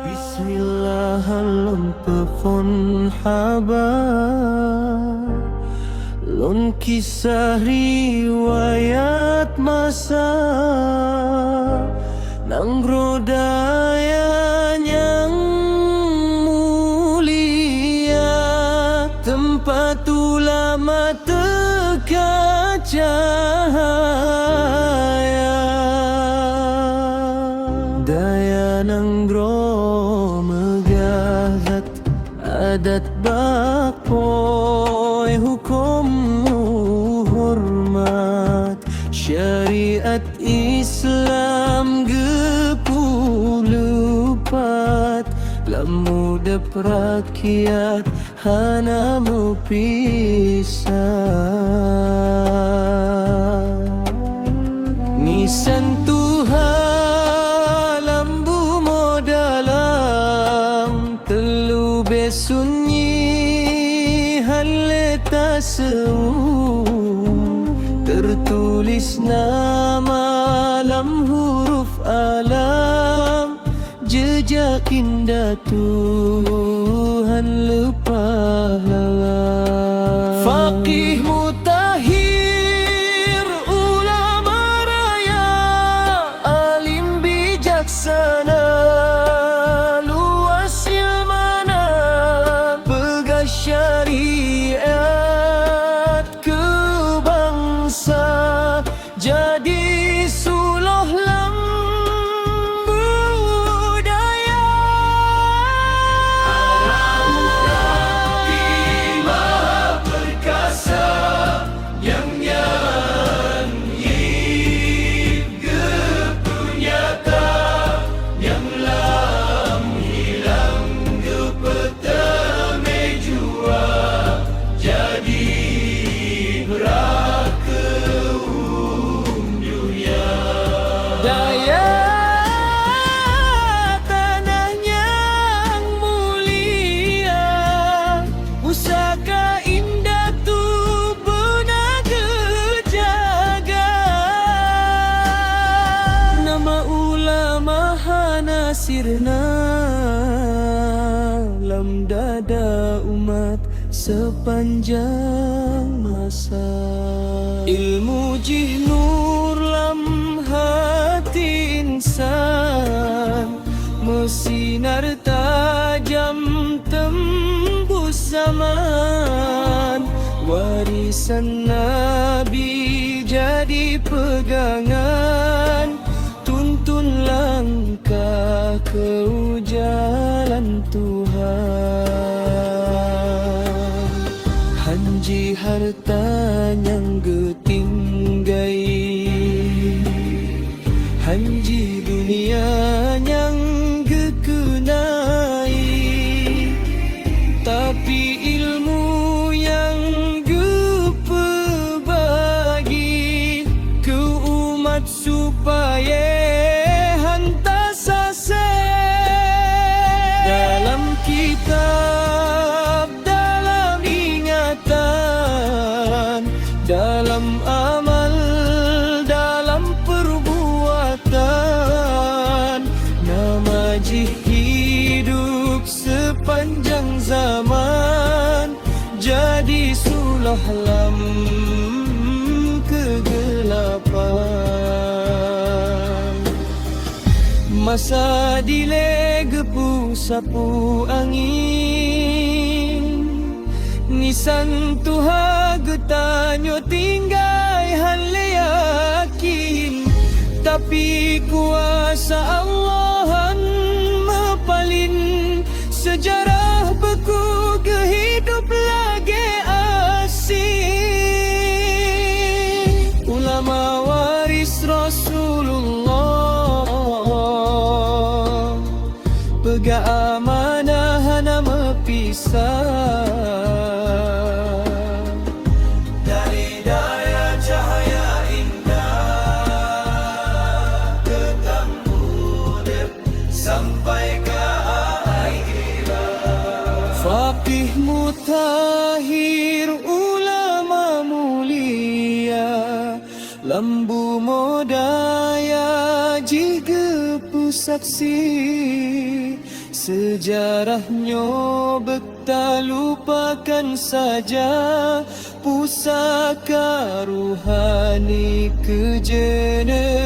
Bismillah lon pefon haba lon kisah riwayat masa nang rodaya yang mulia tempat ulama teka cahaya daya nang megazat adat bakpoy hukum hormat syariat Islam gepulupat lamu dep rakyat hana mepisah nisan Tuhan lambu modalam telu besunyi haleta seu tertulis nama lam huruf alam jejak indah Tuhan lepah lalang faqih mutahhir ulama raya alim bijaksana luas ilmana pegang syariat ke bangsa jadi suluh lam budaya Al-Rabbi Maha Perkasa yang nyanyi kepunyata yang lam hilang kepeta mejua jadi neraka dunia daya tanahnya yang mulia pusaka indah tu benaga jaga nama ulama hana sirna lam dada umat sepanjang masa ilmu jihnur lam hati insan mesinar tajam tembus zaman warisan Nabi jadi pegangan tuntun langkah ke jalan Tuhan hanji harta yang getinggai hanji dunia yang gekenai tapi ilmu yang gepebagi ke umat supaya hantar sase dalam kitab dalam ingatan dalam amal dalam perbuatan nama hidup sepanjang zaman jadi suluh lam kegelapan masa dilegepu sapu angin nisan Tuhan getanyo tinggai hale yakin tapi kuasa Allahan mepalin sejarah beku kehidup lagi asing ulama waris Rasulullah pega amanah hana mepisah dari daya cahaya indah tetap urip sampai ke akhirat faqih mutahhir ulama mulia lambu modaya jika pusaksi Sejarahnya tak lupakan saja, pusaka ruhani ke generasi.